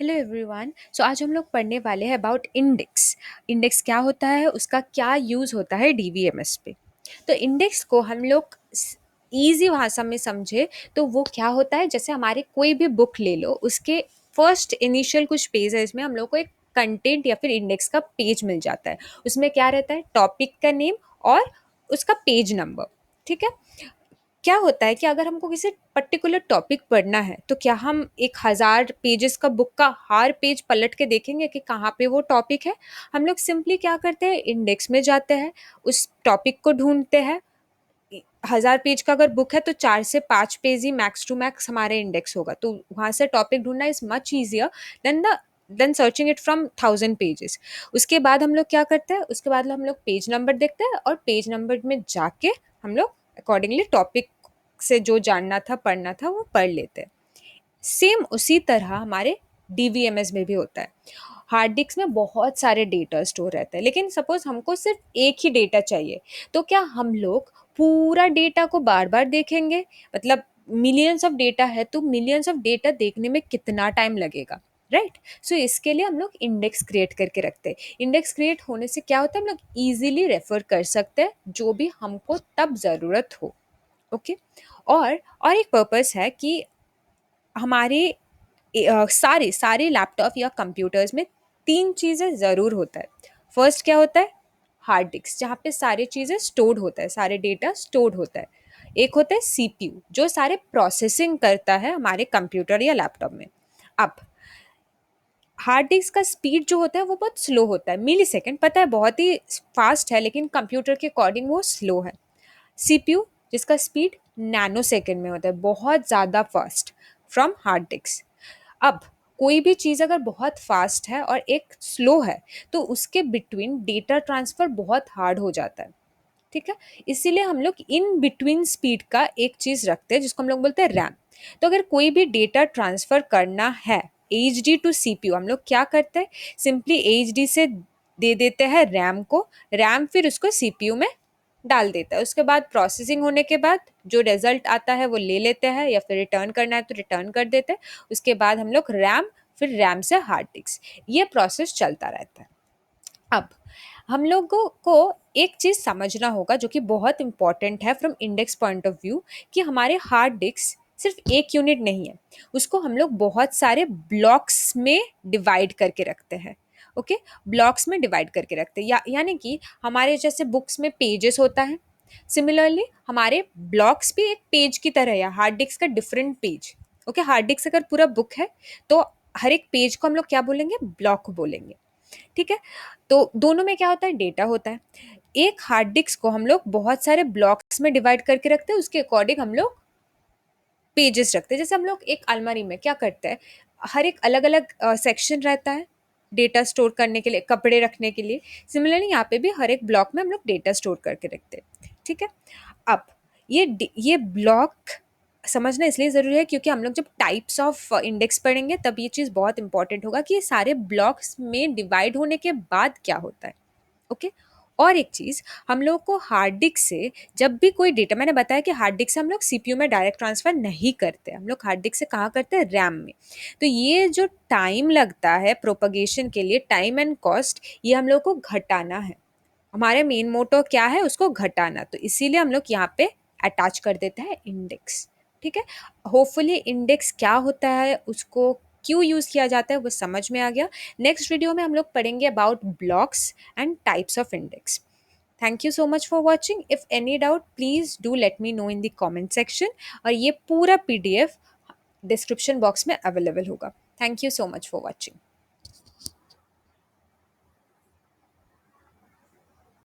Hello everyone. सो आज हम लोग पढ़ने वाले हैं अबाउट इंडेक्स। इंडेक्स क्या होता है, उसका क्या यूज़ होता है डीवीएमएस पे। तो इंडेक्स को हम लोग ईजी भाषा में समझे तो वो क्या होता है, जैसे हमारे कोई भी बुक ले लो, उसके फर्स्ट इनिशियल कुछ पेज है, इसमें हम लोग को एक कंटेंट या फिर इंडेक्स का पेज मिल जाता है। उसमें क्या रहता है, टॉपिक का नेम और उसका पेज नंबर। ठीक है। क्या होता है कि अगर हमको किसी पर्टिकुलर टॉपिक पढ़ना है तो क्या हम 1000 पेजेस का बुक का हर पेज पलट के देखेंगे कि कहाँ पे वो टॉपिक है। हम लोग सिंपली क्या करते हैं, इंडेक्स में जाते हैं, उस टॉपिक को ढूंढते हैं। 1000 पेज का अगर बुक है तो 4 से 5 पेज ही मैक्स टू मैक्स हमारे इंडेक्स होगा, तो वहाँ से टॉपिक ढूंढना is much easier than searching it from 1000 pages. उसके बाद हम लोग क्या करते हैं, उसके बाद हम लोग पेज नंबर देखते हैं और पेज नंबर में जाके हम लोग अकॉर्डिंगली टॉपिक से जो जानना था पढ़ना था वो पढ़ लेते हैं। सेम उसी तरह हमारे डीवीएमएस में भी होता है। हार्ड डिस्क में बहुत सारे डेटा स्टोर रहते हैं, लेकिन सपोज हमको सिर्फ एक ही डेटा चाहिए, तो क्या हम लोग पूरा डेटा को बार बार देखेंगे? मतलब मिलियंस ऑफ डेटा है तो मिलियंस ऑफ डेटा देखने में कितना टाइम लगेगा, राइट? सो इसके लिए हम लोग इंडेक्स क्रिएट करके रखते हैं। इंडेक्स क्रिएट होने से क्या होता है, हम लोग इजीली रेफर कर सकते हैं जो भी हमको तब ज़रूरत हो। ओके। और एक पर्पस है कि हमारे सारे सारे लैपटॉप या कंप्यूटर्स में तीन चीज़ें ज़रूर होता है। फर्स्ट क्या होता है, हार्ड डिस्क, जहाँ पे सारी चीज़ें स्टोर्ड होता है, सारे डेटा स्टोर्ड होता है। एक होता है सीपीयू, जो सारे प्रोसेसिंग करता है हमारे कंप्यूटर या लैपटॉप में। अब हार्ड डिस्क का स्पीड जो होता है वो बहुत स्लो होता है, मिली सेकेंड, पता है बहुत ही फास्ट है, लेकिन कंप्यूटर के अकॉर्डिंग वो स्लो है। सीपीयू जिसका स्पीड नैनो सेकेंड में होता है, बहुत ज़्यादा फास्ट फ्रॉम हार्ड डिस्क। अब कोई भी चीज़ अगर बहुत फास्ट है और एक स्लो है तो उसके बिटवीन डेटा ट्रांसफ़र बहुत हार्ड हो जाता है। ठीक है। इसीलिए हम लोग इन बिटवीन स्पीड का एक चीज़ रखते हैं जिसको हम लोग बोलते हैं रैम। तो अगर कोई भी डेटा ट्रांसफ़र करना है H D to C P U, हम लोग क्या करते हैं, सिंपली एच डी से दे देते हैं रैम को, रैम फिर उसको सी पी यू में डाल देता है। उसके बाद प्रोसेसिंग होने के बाद जो रिजल्ट आता है वो ले लेते हैं, या फिर रिटर्न करना है तो रिटर्न कर देते हैं। उसके बाद हम लोग रैम, फिर रैम से हार्ड डिस्क, ये प्रोसेस चलता रहता है। अब हम लोगों को एक चीज़ समझना होगा जो कि बहुत इंपॉर्टेंट है from index point of view, कि हमारे हार्ड डिस्क सिर्फ एक यूनिट नहीं है, उसको हम लोग बहुत सारे ब्लॉक्स में डिवाइड करके रखते हैं। ओके। ब्लॉक्स में डिवाइड करके रखते हैं, यानी कि हमारे जैसे बुक्स में पेजेस होता है, सिमिलरली हमारे ब्लॉक्स भी एक पेज की तरह है, हार्ड डिस्क का different page. Okay. Hard disk अगर पूरा बुक है तो हर एक पेज को हम लोग क्या बोलेंगे, ब्लॉक बोलेंगे। ठीक है। तो दोनों में क्या होता है, डेटा होता है। एक हार्ड डिस्क को हम लोग बहुत सारे ब्लॉक्स में डिवाइड करके रखते हैं, उसके अकॉर्डिंग हम लोग पेजेस रखते हैं। जैसे हम लोग एक अलमारी में क्या करते हैं, हर एक अलग अलग सेक्शन रहता है डेटा स्टोर करने के लिए, कपड़े रखने के लिए। सिमिलरली यहाँ पे भी हर एक ब्लॉक में हम लोग डेटा स्टोर करके रखते हैं। ठीक है। अब ये ब्लॉक समझना इसलिए ज़रूरी है क्योंकि हम लोग जब टाइप्स ऑफ इंडेक्स पढ़ेंगे तब ये चीज़ बहुत इंपॉर्टेंट होगा कि ये सारे ब्लॉक्स में डिवाइड होने के बाद क्या होता है। ओके। और एक चीज़, हम लोग को हार्ड डिस्क से जब भी कोई डेटा, मैंने बताया कि हार्ड डिस्क से हम लोग सीपीयू में डायरेक्ट ट्रांसफ़र नहीं करते, हम लोग हार्ड डिस्क से कहाँ करते हैं, रैम में। तो ये जो टाइम लगता है प्रोपगेशन के लिए, टाइम एंड कॉस्ट, ये हम लोग को घटाना है। हमारे मेन मोटो क्या है, उसको घटाना, तो इसीलिए हम लोग यहाँ पे अटैच कर देते हैं इंडेक्स। ठीक है। होपफुली इंडेक्स क्या होता है, उसको क्यों यूज़ किया जाता है, वो समझ में आ गया। नेक्स्ट वीडियो में हम लोग पढ़ेंगे about blocks and types of index. Thank you so much for watching. If any doubt please do let me know in the comment section, और ये पूरा पीडीएफ डिस्क्रिप्शन बॉक्स में अवेलेबल होगा। Thank you so much for watching.